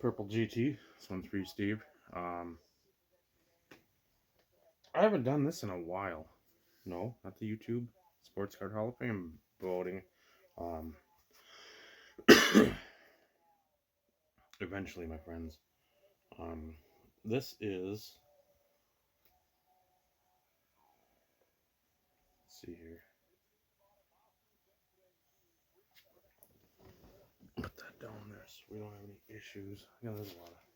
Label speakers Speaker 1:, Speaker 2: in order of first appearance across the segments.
Speaker 1: Purple GT. This one's for you, Steve. I haven't done this in a while. No, not the YouTube Sports Card Hall of Fame voting. Um, eventually, my friends. This is. Let's see here. Put that down there so we don't have any issues. Yeah, there's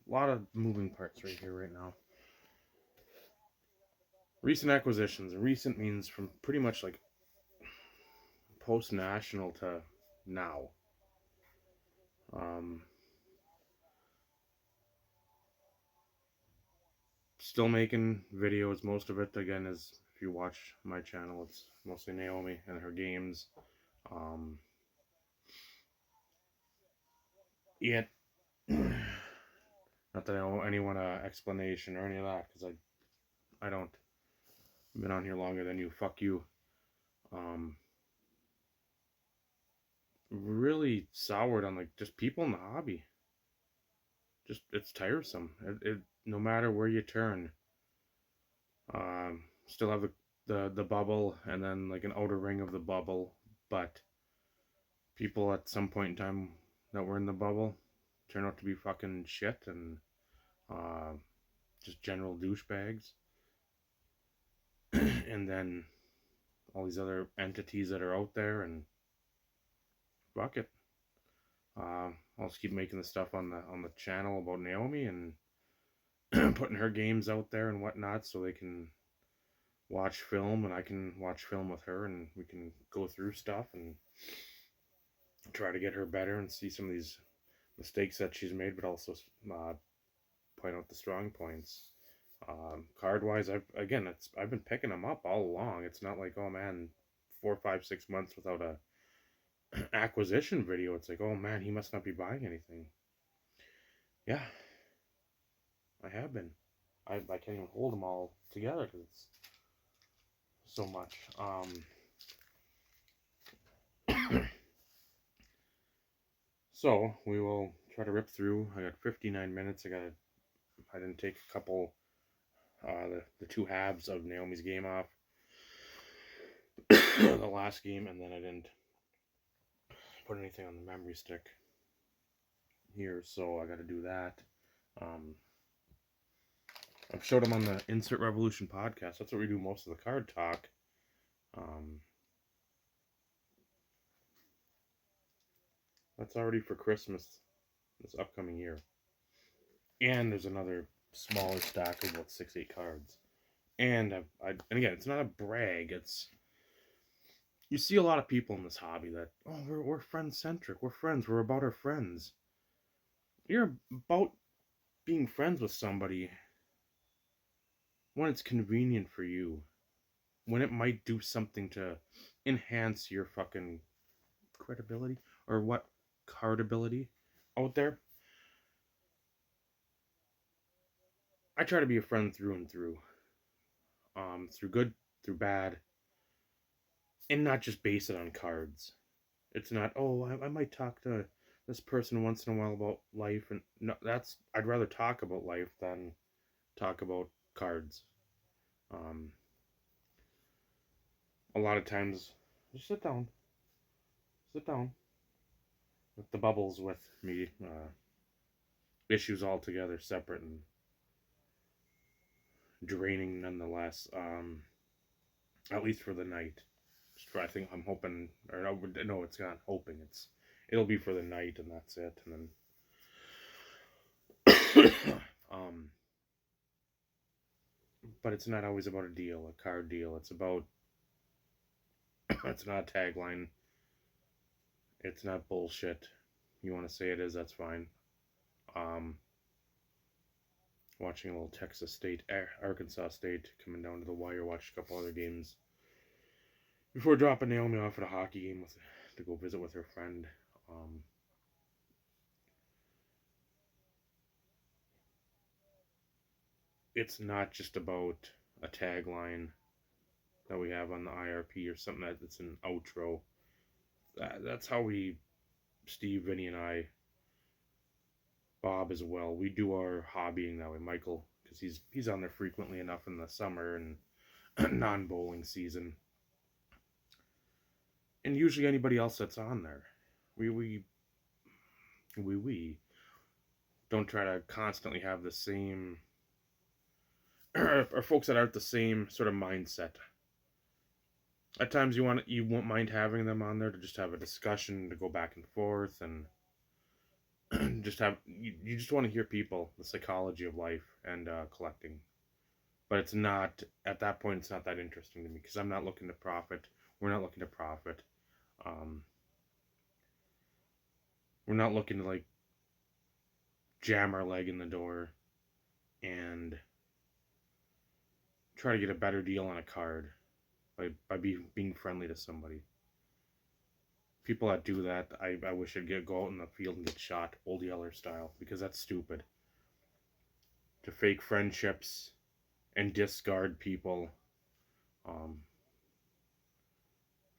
Speaker 1: a lot of moving parts right here right now. Recent acquisitions. And recent means from pretty much like post-national to now. Still making videos. Most of it, again, is if you watch my channel, it's mostly Naomi and her games. Yet, not that I owe anyone an explanation or any of that, because I don't. I've been on here longer than you. Fuck you. Really soured on like just people in the hobby. Just it's tiresome. It no matter where you turn. Still have the bubble and then like an outer ring of the bubble, but people at some point in time that were in the bubble turn out to be fucking shit and just general douchebags. And then all these other entities that are out there, and fuck it. I'll just keep making the stuff on the channel about Naomi and putting her games out there and whatnot, so they can watch film and I can watch film with her, and we can go through stuff and try to get her better and see some of these mistakes that she's made, but also point out the strong points. Card wise, I've been picking them up all along. It's not like, oh man, 4, 5, 6 months without a acquisition video. It's like, oh man, he must not be buying anything. Yeah, I have been. I can't even hold them all together because it's so much. So we will try to rip through. I got 59 minutes. I didn't take a couple, the two halves of Naomi's game off. The last game, and then I didn't put anything on the memory stick here, so I got to do that. I've showed them on the Insert Revolution podcast. That's what we do most of the card talk. That's already for Christmas this upcoming year. And there's another smaller stack of about 6-8 cards. And and again, it's not a brag. It's, you see a lot of people in this hobby that, oh, we're friend centric. We're friends. We're about our friends. You're about being friends with somebody when it's convenient for you, when it might do something to enhance your fucking credibility or what cardability out there. I try to be a friend through and through, through good, through bad, and not just base it on cards. It's not, oh, I might talk to this person once in a while about life, and no, I'd rather talk about life than talk about cards. A lot of times, just sit down, with the bubbles with me, issues altogether separate and draining nonetheless. At least for the night. I think I'm hoping, or no, it's not hoping. It'll be for the night, and that's it. And then, but it's not always about a deal, a card deal. It's about, it's not a tagline. It's not bullshit. You want to say it is, that's fine. Watching a little Texas State, Arkansas State coming down to the wire. Watched a couple other games before dropping Naomi off at a hockey game to go visit with her friend. It's not just about a tagline that we have on the IRP or something that's an outro. That's how Steve, Vinny, and I Bob as well. We do our hobbying that way. Michael, because he's on there frequently enough in the summer and non-bowling season, and usually anybody else that's on there. We don't try to constantly have the same or folks that aren't the same sort of mindset. At times you won't mind having them on there to just have a discussion, to go back and forth, and just have you just want to hear people, the psychology of life and collecting. But it's not at that point. It's not that interesting to me because I'm not looking to profit. We're not looking to profit. Um, we're not looking to like jam our leg in the door and try to get a better deal on a card by being friendly to somebody. People that do that, I wish I'd go out in the field and get shot, Old Yeller style, because that's stupid. To fake friendships and discard people um,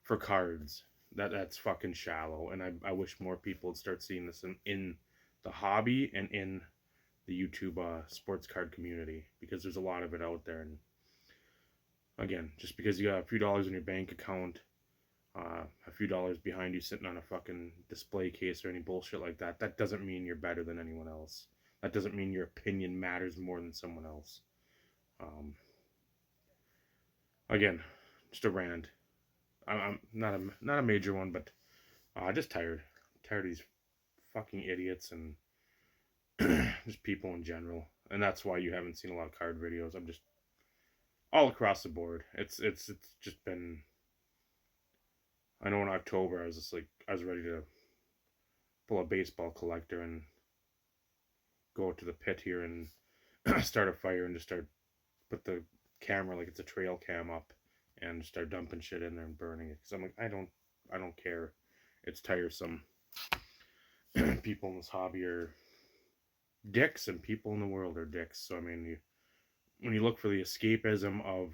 Speaker 1: for cards, that's fucking shallow. And I wish more people would start seeing this in the hobby and in the YouTube sports card community, because there's a lot of it out there. And again, just because you got a few dollars in your bank account, a few dollars behind you sitting on a fucking display case or any bullshit like that, that doesn't mean you're better than anyone else. That doesn't mean your opinion matters more than someone else. Again, just a rant. I'm not a major one, but just tired of these fucking idiots and just people in general. And that's why you haven't seen a lot of card videos. I'm just all across the board. It's just been. I know in October I was ready to pull a baseball collector and go to the pit here and start a fire and just put the camera like it's a trail cam up and start dumping shit in there and burning it, because I'm like, I don't care. It's tiresome. People in this hobby are dicks, and people in the world are dicks. So I mean, when you look for the escapism of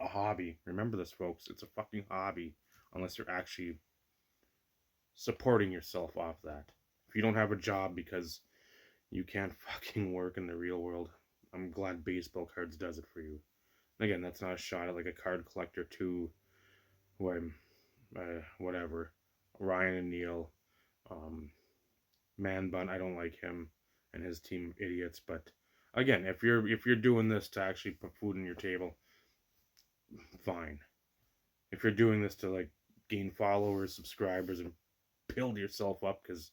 Speaker 1: a hobby, remember this, folks, it's a fucking hobby unless you're actually supporting yourself off that. If you don't have a job because you can't fucking work in the real world, I'm glad baseball cards does it for you. And again, that's not a shot at like a card collector too, who I'm whatever, Ryan and Neil, Man Bun, I don't like him and his team of idiots. But again, if you're doing this to actually put food on your table, fine. If you're doing this to like gain followers, subscribers, and build yourself up because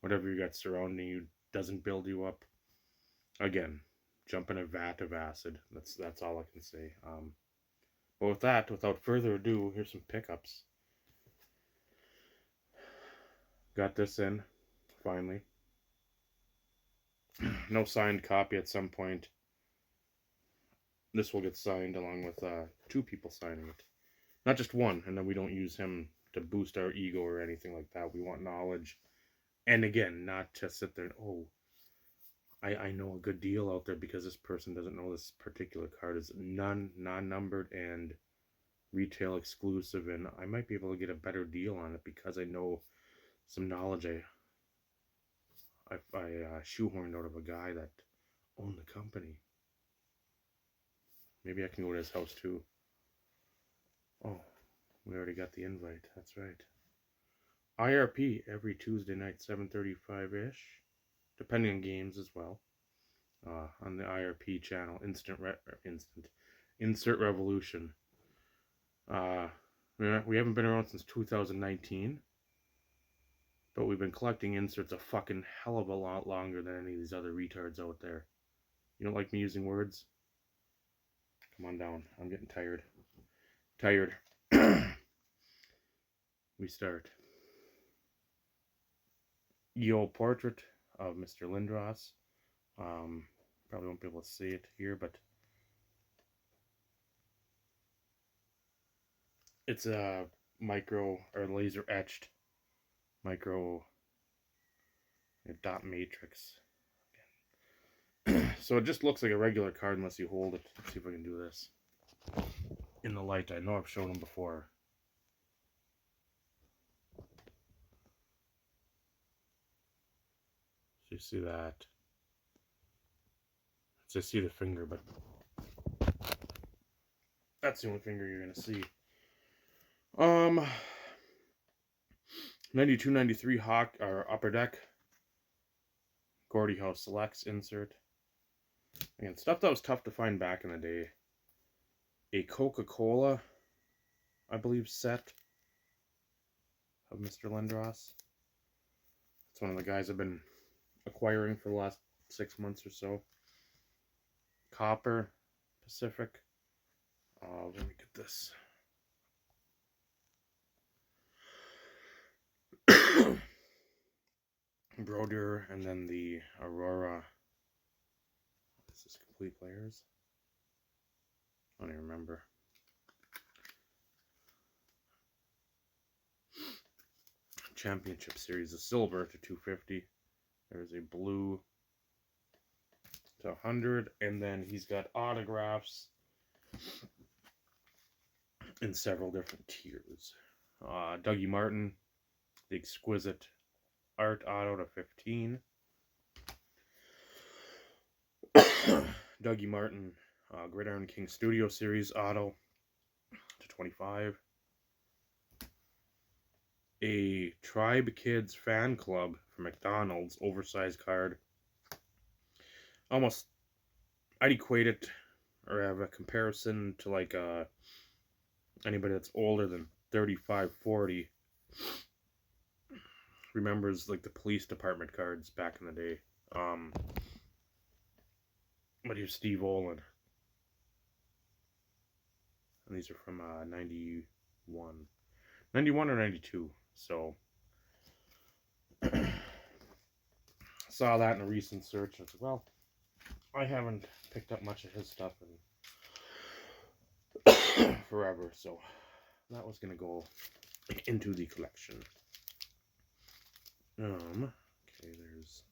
Speaker 1: whatever you got surrounding you doesn't build you up, again, jump in a vat of acid. That's all I can say. But with that, without further ado, here's some pickups. Got this in, finally. No signed copy at some point. This will get signed along with two people signing it. Not just one, and then we don't use him to boost our ego or anything like that. We want knowledge. And again, not to sit there and, oh, I know a good deal out there because this person doesn't know this particular card is non-numbered and retail exclusive, and I might be able to get a better deal on it because I know some knowledge I shoehorned out of a guy that owned the company. Maybe I can go to his house too. Oh, we already got the invite. That's right. IRP every Tuesday night, 7:35-ish, depending on games as well. On the IRP channel, Insert Revolution. We haven't been around since 2019, but we've been collecting inserts a fucking hell of a lot longer than any of these other retards out there. You don't like me using words? Come on down. I'm getting tired. We start. Yo portrait of Mr. Lindros. Probably won't be able to see it here, but it's a micro or laser etched micro dot matrix. So it just looks like a regular card unless you hold it. Let's see if I can do this in the light. I know I've shown them before. you see that. So you see the finger, but that's the only finger you're gonna see. 92-93 Hawk or Upper Deck. Gordie House Selects insert. Again, stuff that was tough to find back in the day. A Coca-Cola, I believe, set of Mr. Lindros. It's one of the guys I've been acquiring for the last 6 months or so. Copper, Pacific. Let me get this. Broduer, and then the Aurora. This is complete players. I don't even remember. Championship Series, a silver to 250. There's a blue to 100, and then he's got autographs in several different tiers. Dougie Martin, the exquisite art auto to 15. Dougie Martin, Gridiron King Studio Series auto to 25. A Tribe Kids fan club for McDonald's oversized card. Almost, I'd equate it or have a comparison to like anybody that's older than 35, 40 remembers like the police department cards back in the day. But here's Steve Olin. And these are from 91. 91 or 92. So saw that in a recent search and I said, well, I haven't picked up much of his stuff in forever, so that was gonna go into the collection. Okay, there's,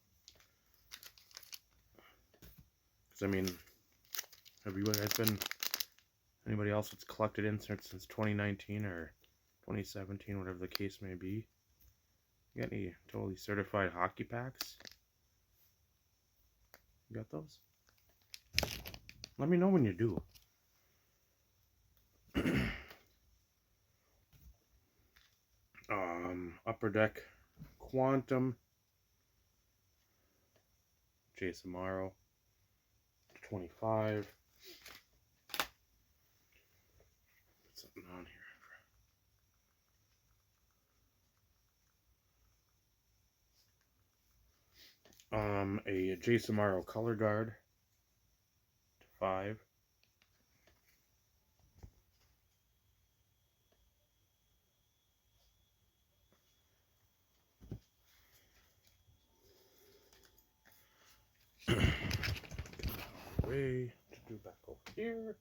Speaker 1: because I mean, have you guys been, anybody else that's collected inserts since 2019 or 2017, whatever the case may be? You got any totally certified hockey packs? You got those? Let me know when you do. Upper Deck Quantum, Jason Morrow, 25. Put something on here. A Jason Morrow Color Guard, 5. Way to do back over here.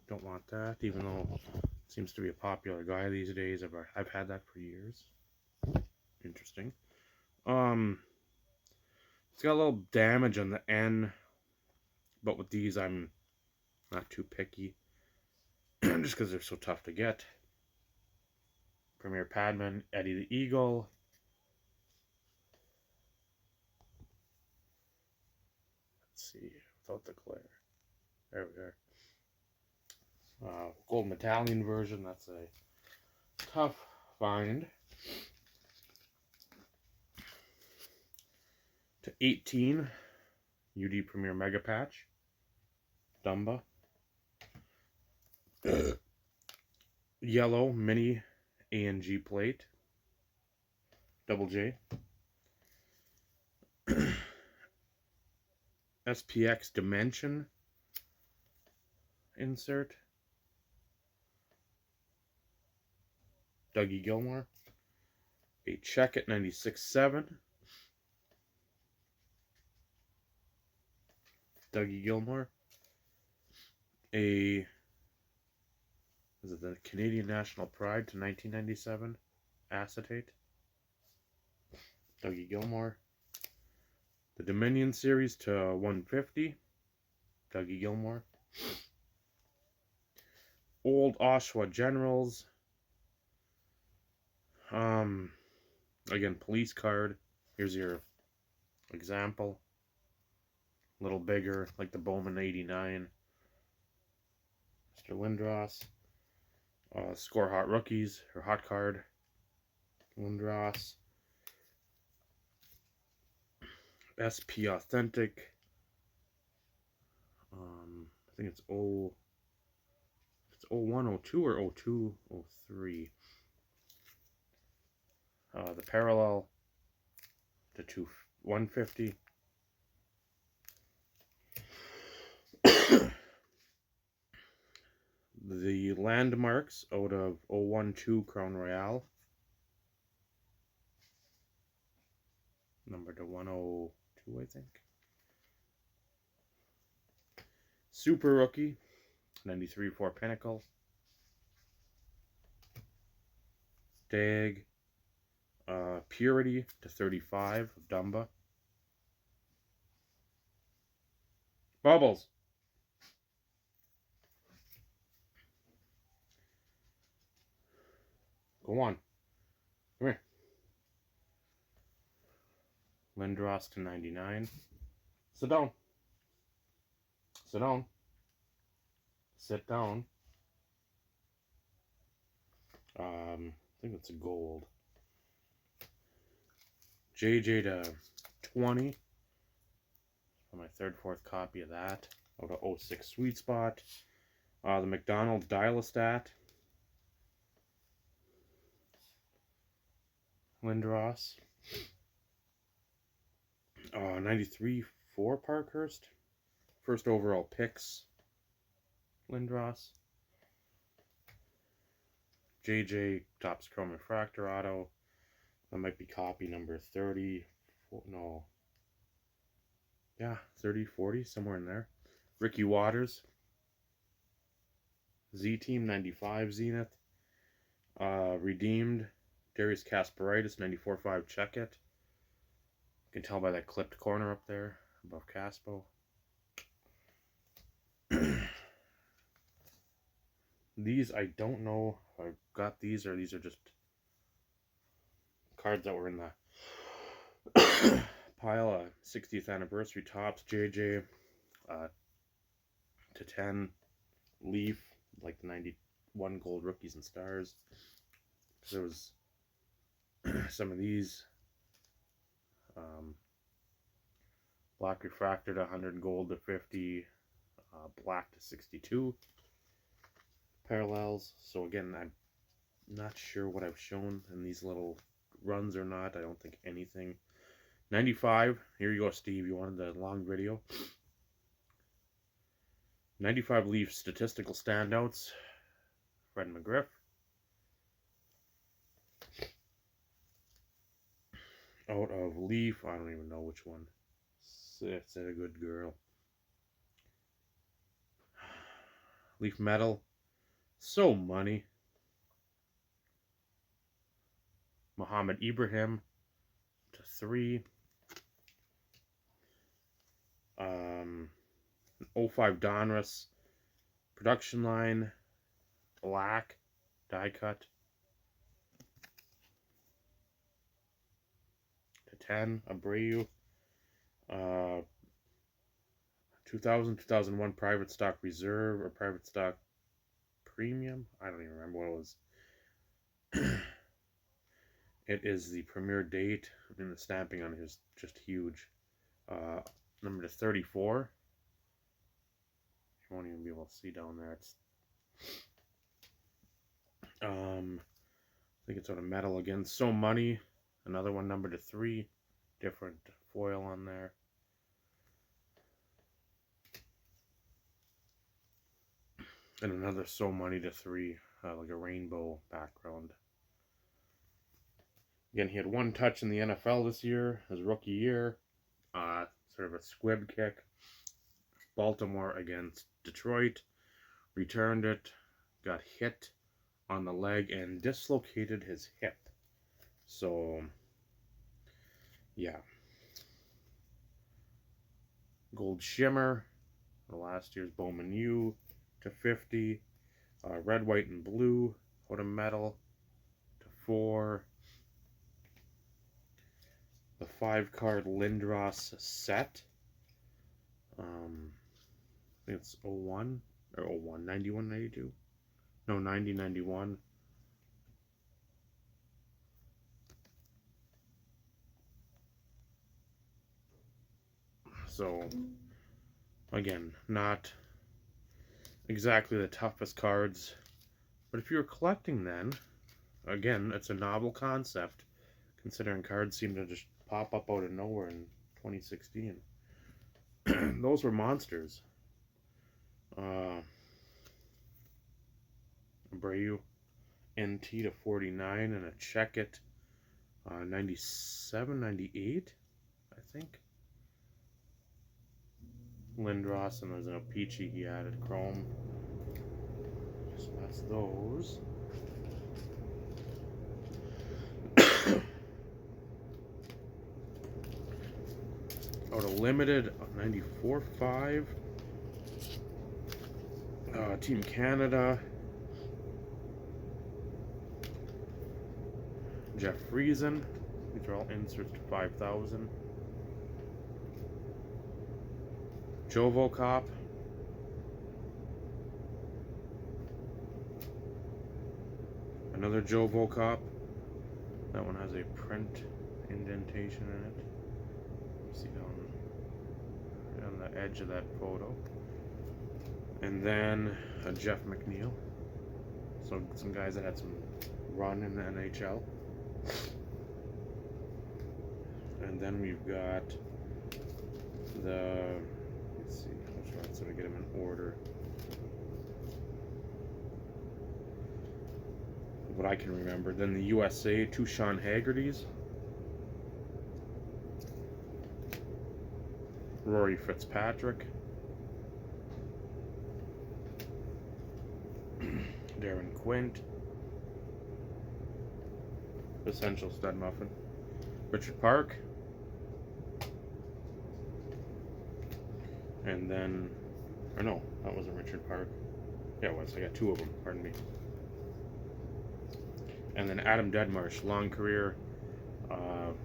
Speaker 1: Don't want that, even though it seems to be a popular guy these days. I've had that for years. Interesting. It's got a little damage on the N, but with these I'm not too picky, just because they're so tough to get. Premier Padman, Eddie the Eagle. Let's see, without the glare. There we are. Gold Medallion version, that's a tough find. To 18, UD Premier Mega Patch, Dumba. Yellow Mini ANG Plate, Double J. SPX Dimension insert, Dougie Gilmore. A Check at 96.7, Dougie Gilmore. Is it the Canadian National Pride to 1997 acetate, Dougie Gilmore. The Dominion Series to 150, Dougie Gilmore. Old Oshawa Generals. Again, police card, Here's your example. A little bigger, like the Bowman 89. Mr. Lindros. Score hot rookies, or hot card. Lindros. SP Authentic. I think it's 01, 02, or 02, 03. The parallel to 150. The landmarks out of 012 Crown Royale. Number to 102, I think. Super Rookie, 93 for Pinnacle. Dag, Purity to 35 of Dumba. Bubbles. Go on. Come here. Lindros to 99. Sit down. Sit down. Sit down. I think it's a gold. JJ to 20. For my third, fourth copy of that. Out of 06 Sweet Spot. The McDonald's Dial-A-Stat. Lindros. 93 for Parkhurst. First overall picks. Lindros. JJ Topps Chrome Refractor Auto. That might be copy number 30. No. Yeah, 30, 40, somewhere in there. Ricky Waters. Z-Team 95 Zenith. Redeemed. Darius Kasparaitis 94.5 Check It. You can tell by that clipped corner up there above Caspo. These, I don't know if I got these or these are just cards that were in the pile of 60th anniversary Topps JJ to 10 Leaf, like the 91 gold rookies and stars. There was some of these black refractor to 100, gold to 50, black to 62 parallels. So again, I'm not sure what I've shown in these little runs or not. I don't think anything. 95, here you go, Steve, you wanted the long video. 95 Leaf statistical standouts. Fred McGriff. Out of Leaf, I don't even know which one. It's a good girl. Leaf Metal. So money. Muhammad Ibrahim to 3. 05 Donruss production line, black die cut to 10. Abreu. 2001 private stock reserve or private stock premium. I don't even remember what it was. It is the premiere date, and the stamping on it is just huge. Number to 34. You won't even be able to see down there. It's I think it's on a metal again. So Money. Another one, number to 3. Different foil on there. And another So Money to 3, like a rainbow background. Again, he had one touch in the NFL this year, his rookie year. Sort of a squib kick. Baltimore against Detroit. Returned it. Got hit on the leg and dislocated his hip. So, yeah. Gold Shimmer. Last year's Bowman U to 50. Red, white, and blue. Out of metal to 4. The 5-card Lindros set. I think it's 01 or 01, 91, 92. No, 90, 91. So, again, not exactly the toughest cards. But if you're collecting then, again, it's a novel concept, considering cards seem to just pop up out of nowhere in 2016. Those were monsters. Ibrahim NT to 49 and a check it 97, 98, I think. Lindros, and there's an Peachy he added chrome. So that's those. Out of limited 94.5. Team Canada. Jeff Friesen. These are all inserts to 5,000. Jovo Cop. Another Jovo Cop. That one has a print indentation in it. See down on the edge of that photo. And then a Jeff McNeil. So some guys that had some run in the NHL. And then we've got the, let's see, I'll try to sort of get them in order. What I can remember. Then the USA, 2 Sean Haggertys. Rory Fitzpatrick. Darren Quint. Essential Stud Muffin. Richard Park. And then, or no, that wasn't Richard Park. Yeah, it was. I got 2 of them, pardon me. And then Adam Deadmarsh, long career.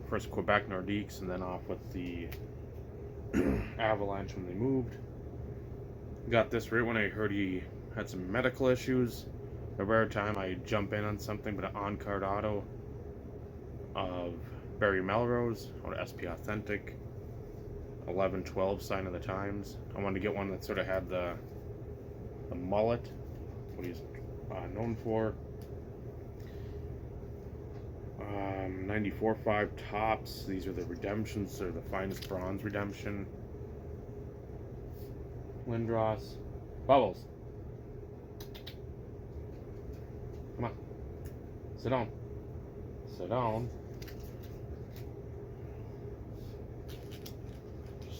Speaker 1: First Quebec Nordiques, and then off with the Avalanche when they moved. Got this right when I heard he had some medical issues. A rare time I jump in on something, but an on-card auto of Barry Melrose, or SP Authentic, 11-12 sign of the times. I wanted to get one that sort of had the mullet, what he's known for. 94.5 tops. These are the redemptions. They're the finest bronze redemption. Lindros. Bubbles. Come on. Sit down. Sit down.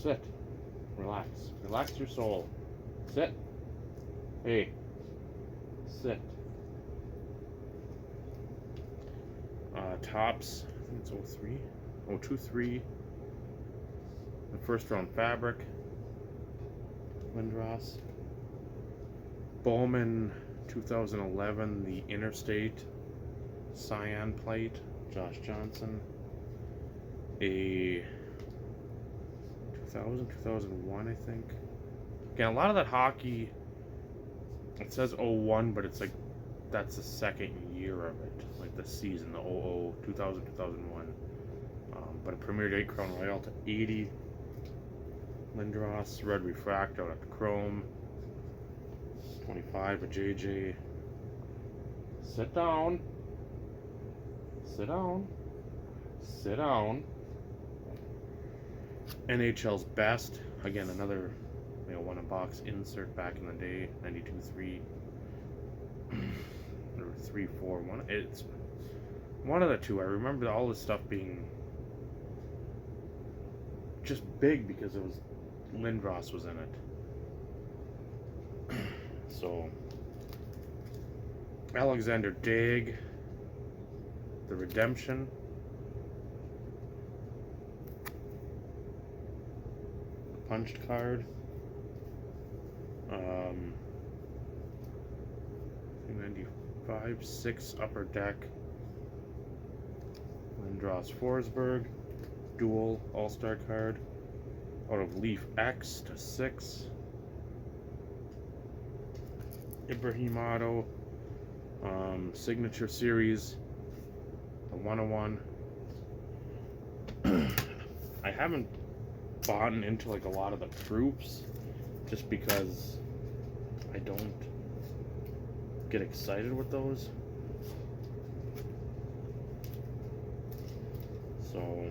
Speaker 1: Sit. Relax. Relax your soul. Sit. Hey. Sit. Tops, I think it's 03, 023. The first round fabric, Lindros. Bowman 2011, the Interstate cyan plate, Josh Johnson. A 2001, I think. Again, a lot of that hockey, it says 01, but it's like that's the second year of it, like the season, the 2000, 2001. But a Premier 8 Crown Royale to 80. Lindros, red refract out at Chrome. 25, a JJ. Sit down. Sit down. Sit down. NHL's best. Again, another, one a box insert back in the day. 92-3. Or 3-4-1. It's one of the two. I remember all this stuff being just big because it was Lindros was in it. So Alexander Daig, the redemption. The punched card. 95, 6 upper deck. Lindros Forsberg. dual all-star card. Out of Leaf X to 6. Ibrahim auto. Signature series. The 101. I haven't bought into like a lot of the troops just because I don't get excited with those. So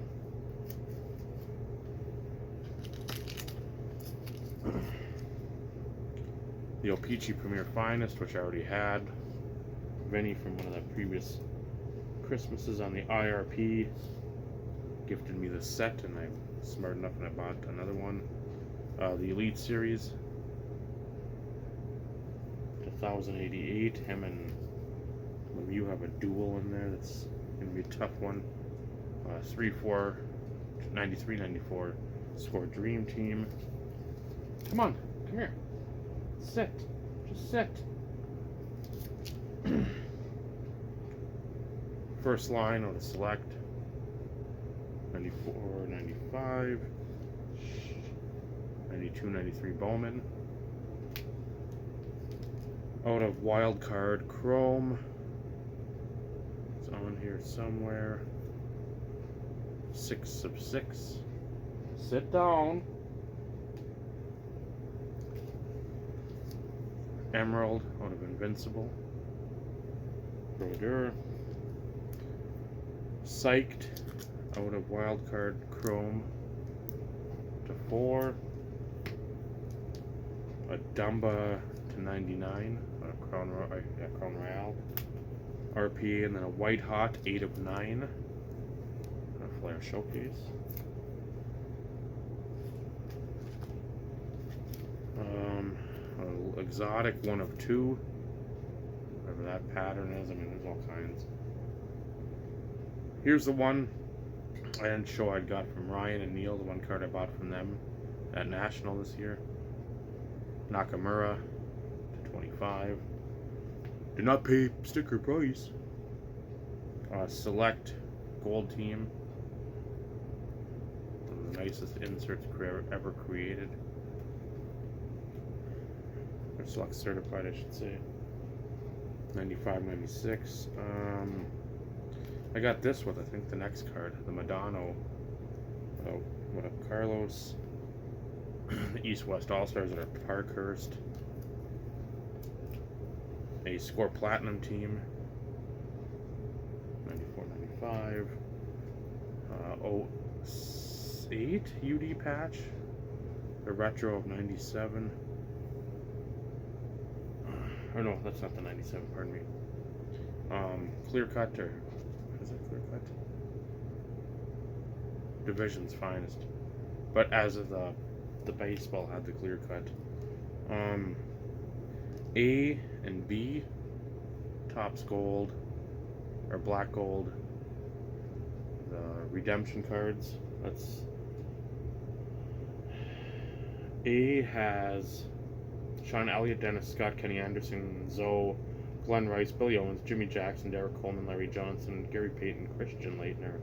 Speaker 1: the O-Pee-Chee Premier Finest, which I already had. Vinny from one of the previous Christmases on the IRP gifted me the set, and I'm smart enough and I bought another one. The Elite Series, 1088. Him and you have a duel in there. That's gonna be a tough one. 3-4, 93-94 score Dream Team. Come on, come here. Sit. Just sit. First line on the select. 94, 95. 92, 93 Bowman. Out of Wild Card Chrome. It's on here somewhere. 6 of 6. Sit down. Emerald out of Invincible. Broduer. Psyched out of Wild Card Chrome to 4. A Dumba to 99. Crown Royale. RPA, and then a White Hot 8 of 9. A Flare Showcase. Exotic 1 of 2. Whatever that pattern is. I mean, there's all kinds. Here's the one I didn't show I got from Ryan and Neil, the one card I bought from them at National this year. Nakamura to 25. Did not pay sticker price. Select Gold Team. One of the nicest inserts ever created. Or Select Certified, I should say. 95, 96. I got this with, I think, the next card. The Madonna. Oh, what up, Carlos? The East-West All-Stars that are Parkhurst. A Score Platinum team. 94, 95. 08 UD patch. The retro of 97. Or no, that's not the 97, pardon me. Clear cut, or is it clear cut? Division's Finest. But as of the baseball had the clear cut. A and B, Topps Gold, or Black Gold. The redemption cards. That's A has Sean Elliott, Dennis Scott, Kenny Anderson, Zoe, Glenn Rice, Billy Owens, Jimmy Jackson, Derek Coleman, Larry Johnson, Gary Payton, Christian Leitner,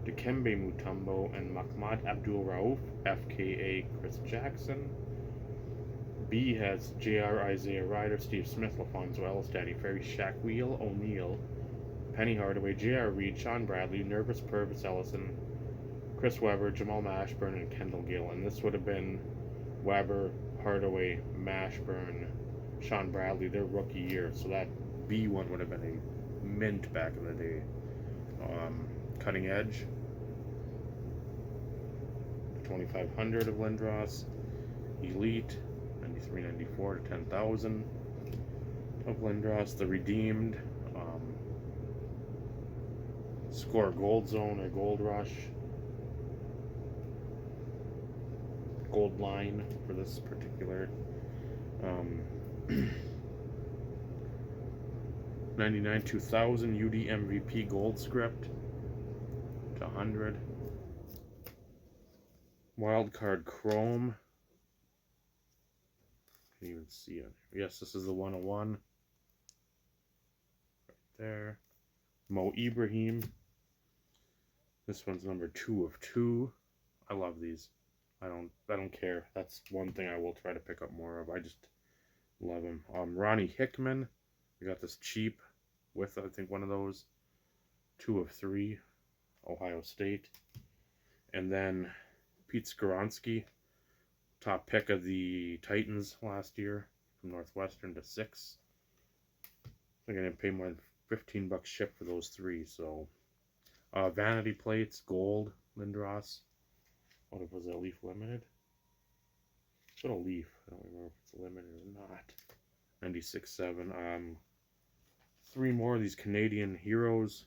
Speaker 1: Dikembe Mutombo, and Mahmoud Abdul Rauf, FKA Chris Jackson. B has JR Isaiah Ryder, Steve Smith, LaFonso Ellis, Danny Ferry, Shaq Wheel, O'Neal, Penny Hardaway, J.R. Reed, Sean Bradley, Nervous Purvis Ellison, Chris Webber, Jamal Mashburn, and Kendall Gill. And this would have been Webber, Hardaway, Mashburn, Sean Bradley, their rookie year. So that B one would have been a mint back in the day. Cutting Edge, 2500 of Lindros. Elite, 93-94 to 10,000 of Lindros. The Redeemed, Score Gold Zone or Gold Rush. Gold Line for this particular 99 2000 UD MVP Gold Script to 100. Wild Card Chrome. Can't even see it. Yes, this is the 101. Right there. Mo Ibrahim. This one's number 2 of 2. I love these. I don't care. That's one thing I will try to pick up more of. I just love them. Ronnie Hickman. We got this cheap with, I think, one of those. 2 of 3. Ohio State. And then Pete Skoronski. Top pick of the Titans last year. From Northwestern to 6. I think I didn't pay more than $15 ship for those 3. So, vanity plates, gold, Lindros. What was that, Leaf Limited? It's a Leaf. I don't remember if it's limited or not. 96.7. 3 more of these Canadian heroes.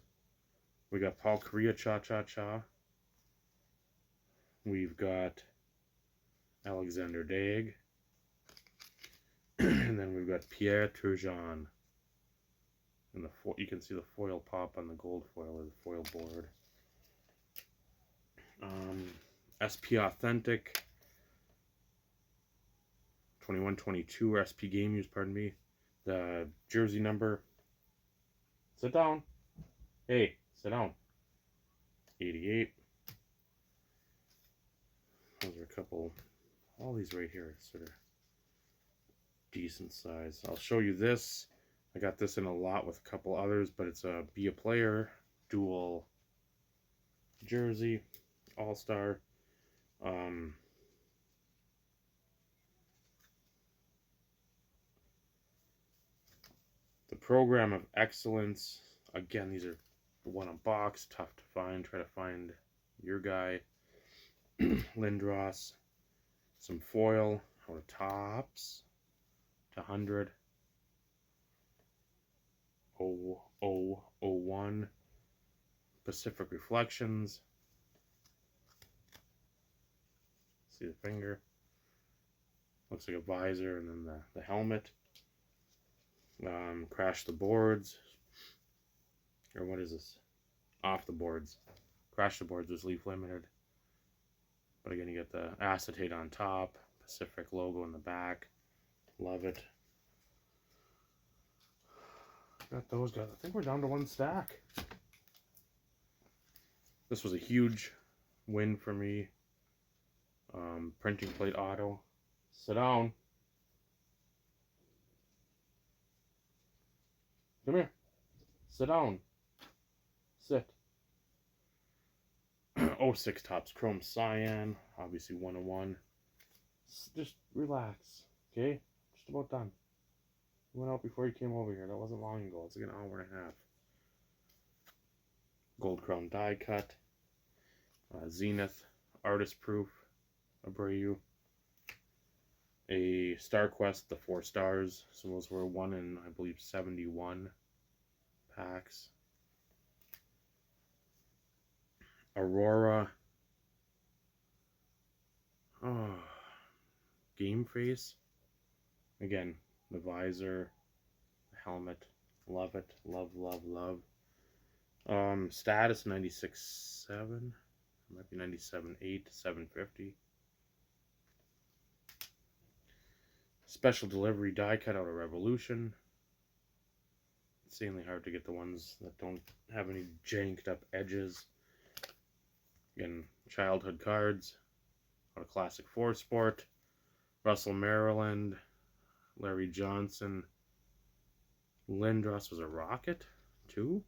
Speaker 1: We got Paul Kariya, Cha-Cha-Cha. We've got Alexander Daig. And then we've got Pierre Turgeon. And you can see the foil pop on the gold foil, or the foil board. SP Authentic. 21-22, or SP Game Use, pardon me. The jersey number. Sit down. Hey, sit down. 88. Those are a couple. All these right here are sort of decent size. I'll show you this. I got this in a lot with a couple others, but it's a Be a Player dual jersey, all-star. The Program of Excellence. Again, these are one a box, tough to find. Try to find your guy. Lindros. Some foil out of Tops to 100. 0001. Pacific Reflections. See the finger. Looks like a visor, and then the helmet. Crash the Boards. Or what is this? Off the Boards. Crash the Boards was Leaf Limited. But again, you get the acetate on top. Pacific logo in the back. Love it. Got those guys. I think we're down to 1 stack. This was a huge win for me. Printing plate auto. Sit down. Come here. Sit down. Sit. 06 Tops Chrome Cyan. Obviously 101. Just relax. Okay? Just about done. We went out before you came over here. That wasn't long ago. It's like an hour and a half. Gold Crown die cut. Zenith. Artist Proof. Abreu. A Star Quest, the 4 stars. So those were 1 in, I believe, 71 packs. Aurora. Oh. Game Face. Again, the visor, the helmet. Love it. Love, love, love. Status 96.7. Might be 97.8 to 750. Special delivery die cut out of Revolution. Insanely hard to get the ones that don't have any janked up edges. Again, childhood cards out of Classic 4 Sport. Russell, Maryland. Larry Johnson. Lindros was a Rocket too?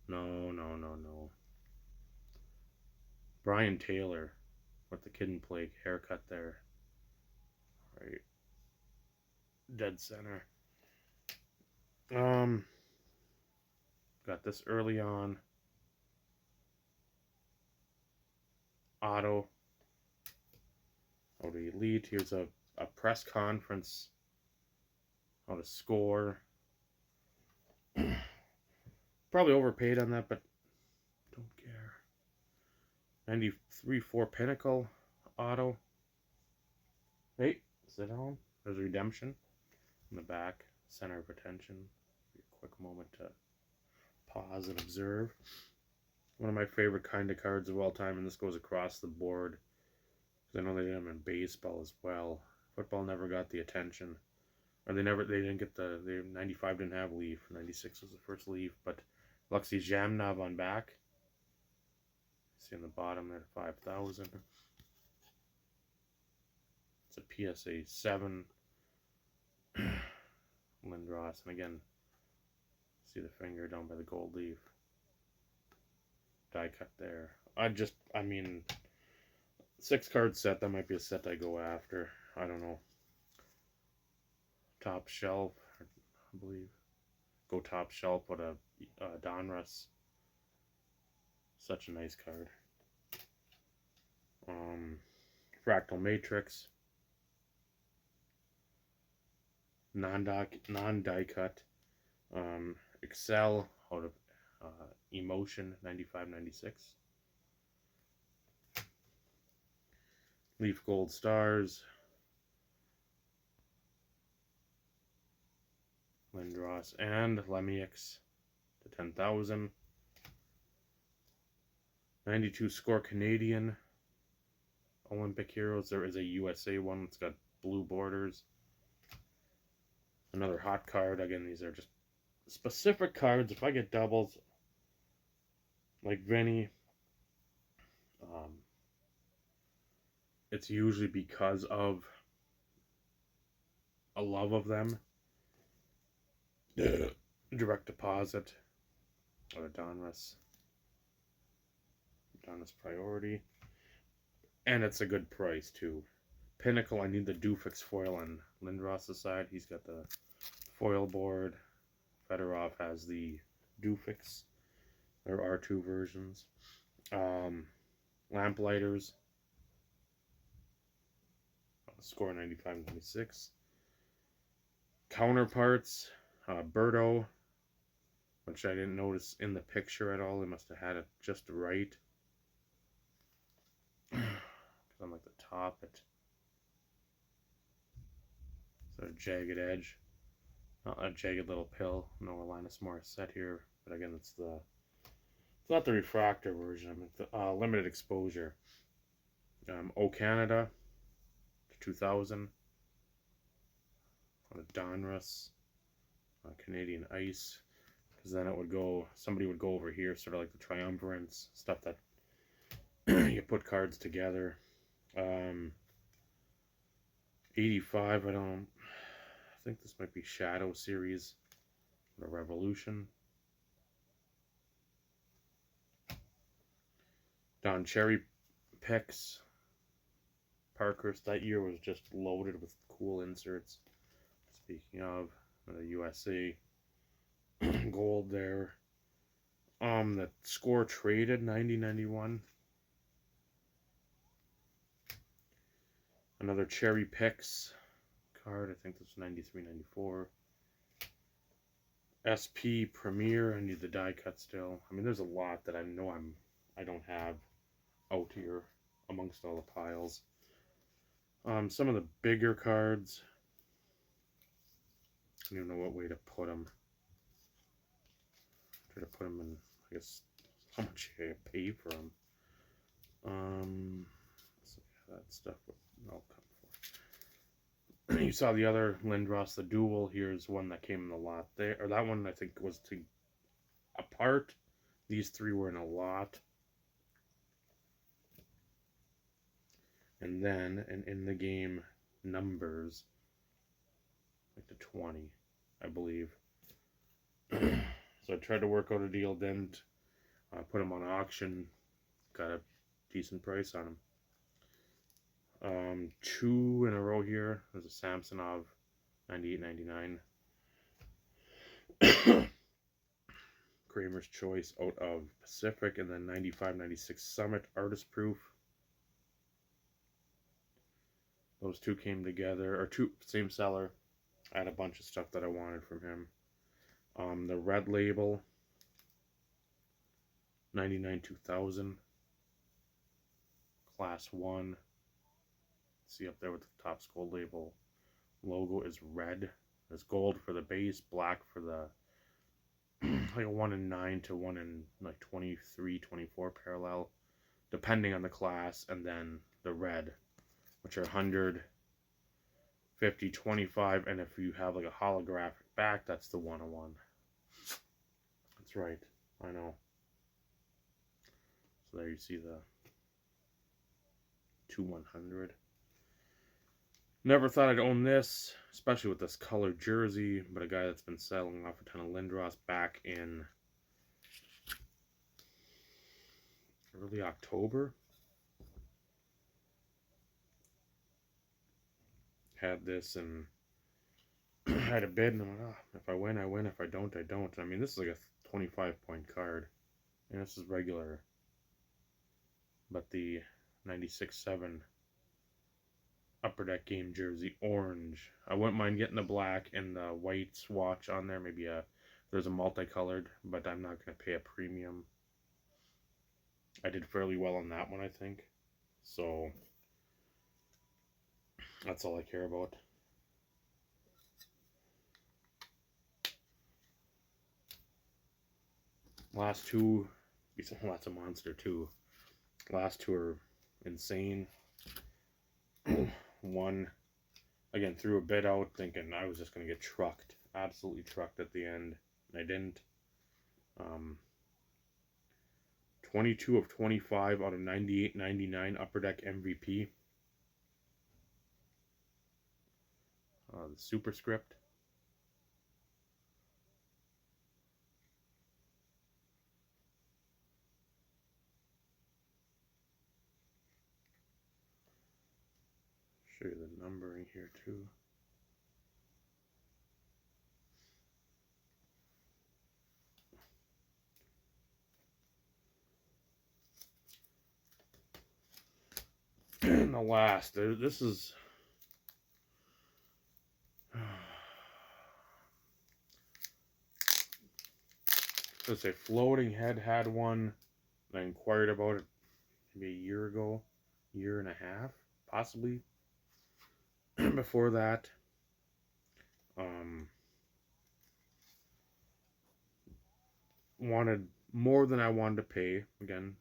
Speaker 1: No. Brian Taylor with the Kid and Plague haircut there. Right. Dead center. Got this early on. Auto. Out of Elite. Here's a press conference. Out of Score. Probably overpaid on that, but don't care. 93-4 Pinnacle auto. Hey, sit down. There's Redemption in the back. Center of attention. A quick moment to pause and observe. One of my favorite kind of cards of all time, and this goes across the board. I know they did them in baseball as well. Football never got the attention. Or they didn't get the 95 didn't have Leaf. 96 was the first Leaf, but Luxy Jamnov on back. See on the bottom there, 5,000. It's a PSA 7 Lindros, and again, see the finger down by the gold leaf. Die cut there. I mean, 6-card set, that might be a set I go after. I don't know. Top shelf, I believe. Go top shelf with a Donruss. Such a nice card. Fractal Matrix. Non-die cut. Excel out of Emotion 95-96. Leaf Gold Stars. Lindros and Lemieux to 10,000. 92 score Canadian Olympic Heroes. There is a USA one. It's got blue borders. Another hot card. Again, these are just specific cards. If I get doubles like Vinny, it's usually because of a love of them. Direct deposit or a Donruss Priority, and it's a good price too. Pinnacle, I need the Dufix foil on Lindros' side. He's got the foil board. Fedorov has the Dufix. There are 2 versions. Lamplighters, score 95-96. Counterparts, Berto, which I didn't notice in the picture at all. They must have had it just right. On like the top, it's sort of jagged edge. Not a jagged little pill. No Alanis Morissette here, but again, it's not the refractor version. I mean, the limited exposure. O Canada, 2000. On a Donruss, Canadian Ice, because then it would go. Somebody would go over here, sort of like the triumvirates, stuff that you put cards together. 85. I think this might be Shadow Series, the Revolution. Don Cherry picks. Parkhurst that year was just loaded with cool inserts. Speaking of the USA gold there. The score traded 90-91. Another Cherry Picks card. I think this was 93-94. SP Premier. I need the die cut still. I mean, there's a lot that I know I don't have out here amongst all the piles. Some of the bigger cards. I don't even know what way to put them. Try to put them in, I guess, how much you pay for them. So yeah, that stuff I'll come for. You saw the other Lindros, the Dual. Here's one that came in the lot there. Or that one I think was apart. These 3 were in a lot. And then in the game numbers, like the 20, I believe. So I tried to work out a deal, didn't. Put them on auction, got a decent price on them. 2 in a row here. There's a Samsonov 98-99. Kramer's Choice out of Pacific, and then 95-96 Summit Artist Proof. Those 2 came together, or 2, same seller. I had a bunch of stuff that I wanted from him. The Red Label, 99-2000. Class 1. See up there with the Topps Gold Label logo is red. There's gold for the base, black for the like a 1 in 9 to 1 in like 23, 24 parallel, depending on the class, and then the red, which are 100, 50, 25, and if you have like a holographic back, that's the 101. That's right, I know. So there you see the 2/100. Never thought I'd own this, especially with this colored jersey, but a guy that's been selling off a ton of Lindros back in early October had this and had a bid, and I'm like, oh, if I win, I win. If I don't, I don't. I mean, this is like a 25-point card, and this is regular. But the 96-7 Upper Deck game jersey, orange. I wouldn't mind getting the black and the white swatch on there. Maybe there's a multicolored, but I'm not going to pay a premium. I did fairly well on that one, I think. So that's all I care about. Last two, well, that's a monster too. Last two are insane. One, again, threw a bid out thinking I was just going to get trucked. Absolutely trucked at the end. And I didn't. 22 of 25 out of 98.99 Upper Deck MVP. The superscript. Show you the numbering here too. And the last, this is let's say Floating Head had one. I inquired about it maybe a year ago, year and a half, possibly. Before that, wanted more than I wanted to pay. Again,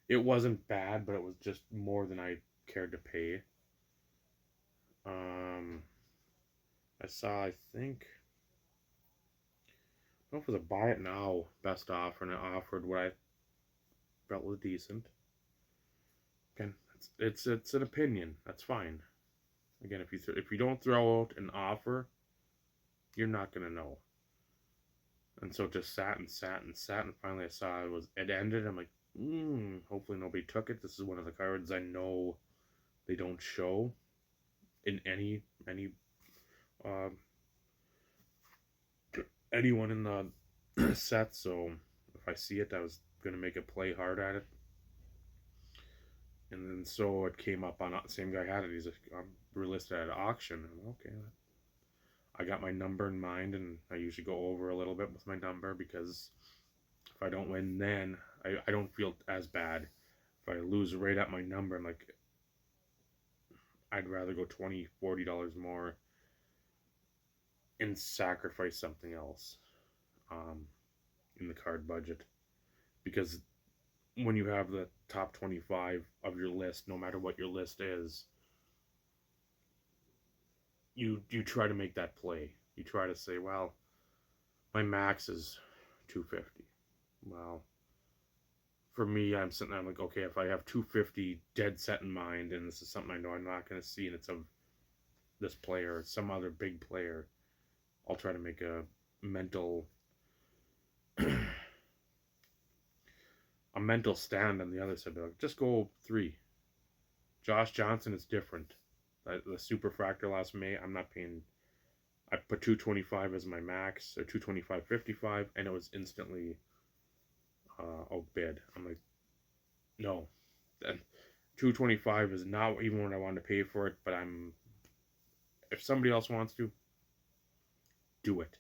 Speaker 1: it wasn't bad, but it was just more than I cared to pay. I saw, I think, I don't know if it was a buy it now best offer, and it offered what I felt was decent. Again, it's an opinion. That's fine. Again, if you don't throw out an offer, you're not gonna know. And so it just sat and sat and sat, and finally I saw it ended. I'm like, hopefully nobody took it. This is one of the cards I know they don't show in anyone in the set. So if I see it, I was gonna make a play hard at it. And then so it came up on same guy had it. He's like, I'm relisted at auction. I'm like, okay. I got my number in mind, and I usually go over a little bit with my number because if I don't win, then I don't feel as bad. If I lose right at my number, I'm like, I'd rather go $20, $40 more and sacrifice something else in the card budget. Because when you have the top 25 of your list, no matter what your list is, you try to make that play. You try to say, well, my max is 250. Well, for me, I'm sitting there, I'm like, okay, if I have 250 dead set in mind, and this is something I know I'm not going to see, and it's of this player or some other big player, I'll try to make a mental stand on the other side. Like, just go 3. Josh Johnson is different. The Superfractor last May, I'm not paying. I put 225 as my max, or 225.55, and it was instantly outbid. I'm like, no, then 225 is not even what I wanted to pay for it. But if somebody else wants to, do it,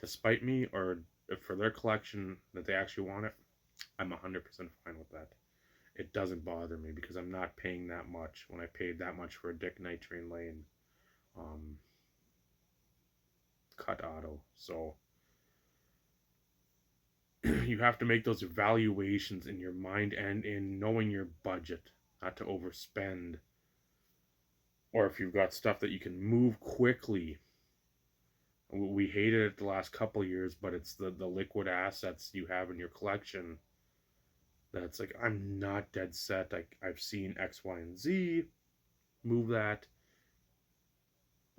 Speaker 1: despite me, or for their collection that they actually want it, I'm 100% fine with that. It doesn't bother me because I'm not paying that much when I paid that much for a Dick Night Train Lane cut auto. So you have to make those evaluations in your mind and in knowing your budget, not to overspend. Or if you've got stuff that you can move quickly. We hated it the last couple of years, but it's the liquid assets you have in your collection that's like, I'm not dead set. I've seen X, Y, and Z move that,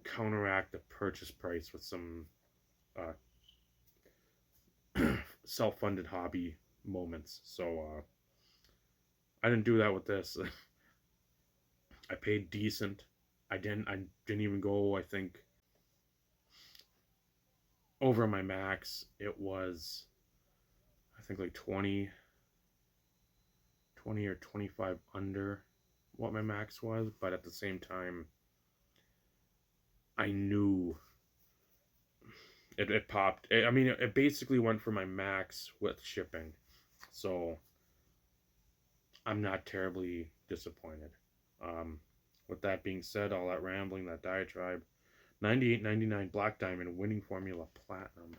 Speaker 1: counteract the purchase price with some uh, self-funded hobby moments. So I didn't do that with this. I paid decent. I didn't even go, I think, over my max. It was, I think, like 20 or 25 under what my max was, but at the same time I knew it popped. I mean, it basically went for my max with shipping. So I'm not terribly disappointed. Um, with that being said, all that rambling, that diatribe, 98.99 Black Diamond winning formula platinum.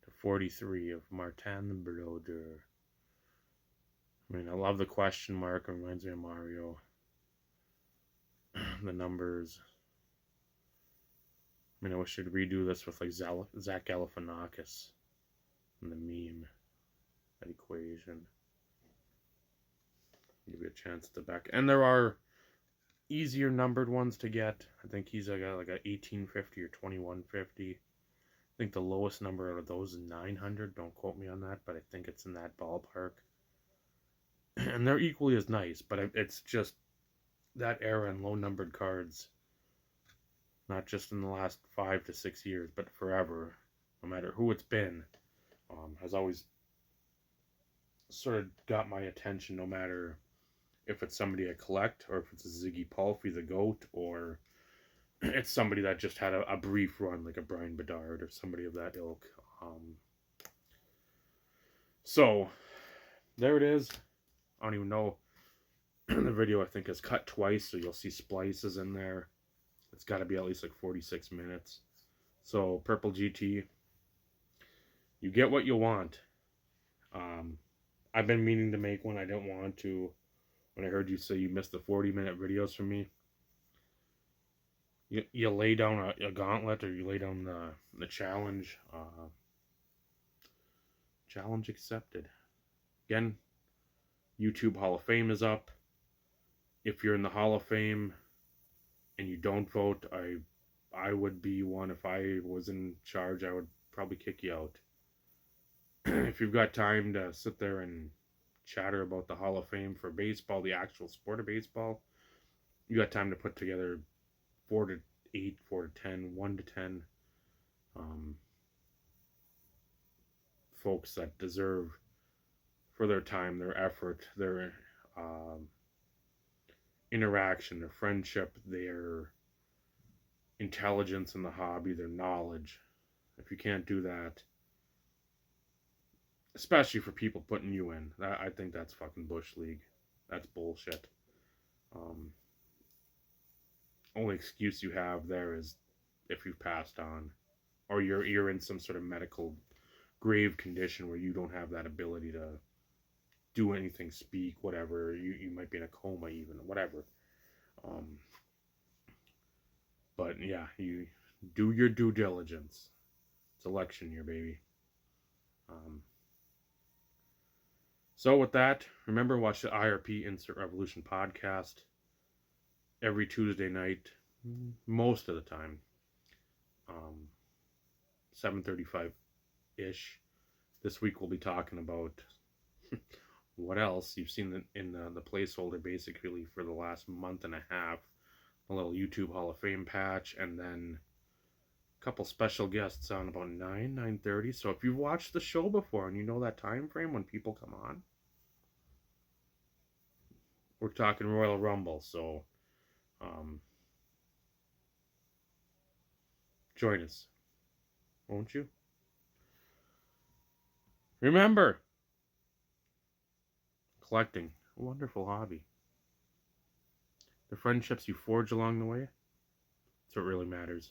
Speaker 1: To 43 of Martin Broduer. I mean, I love the question mark. It reminds me of Mario. The numbers. I mean, I wish I'd redo this with like Zach Galifianakis and the meme, that equation. Give you a chance to back. And there are easier numbered ones to get. I think he's like a 1850 or 2150. I think the lowest number out of those is 900. Don't quote me on that, but I think it's in that ballpark. And they're equally as nice, but it's just that era and low numbered cards, not just in the last 5 to 6 years, but forever, no matter who it's been, has always sort of got my attention, no matter if it's somebody I collect, or if it's a Ziggy Palfy the GOAT, or it's somebody that just had a brief run, like a Brian Bedard, or somebody of that ilk. So, there it is. I don't even know. The video, I think, is cut twice, so you'll see splices in there. It's got to be at least like 46 minutes. So, Purple GT, you get what you want. I've been meaning to make one. I didn't want to when I heard you say you missed the 40-minute videos from me. You lay down a gauntlet, or you lay down the challenge. Challenge accepted. Again, YouTube Hall of Fame is up. If you're in the Hall of Fame and you don't vote, I would be one. If I was in charge, I would probably kick you out. If you've got time to sit there and chatter about the Hall of Fame for baseball, the actual sport of baseball, you got time to put together 4 to 8, 4 to 10, 1 to 10 folks that deserve, for their time, their effort, their interaction, their friendship, their intelligence in the hobby, their knowledge. If you can't do that, especially for people putting you in, I think that's fucking Bush League. That's bullshit. Only excuse you have there is if you've passed on, or you're in some sort of medical grave condition where you don't have that ability to do anything, speak, whatever. You might be in a coma, even, whatever. But yeah, you do your due diligence. It's election year, baby. So with that, remember, watch the IRP Insert Revolution podcast every Tuesday night, most of the time, 7:35 ish. This week we'll be talking about what else you've seen in the placeholder basically for the last month and a half. A little YouTube Hall of Fame patch, and then a couple special guests on about 9:30. So if you've watched the show before and you know that time frame when people come on, we're talking Royal Rumble. So join us, won't you? Remember, collecting, a wonderful hobby. The friendships you forge along the way, that's what really matters.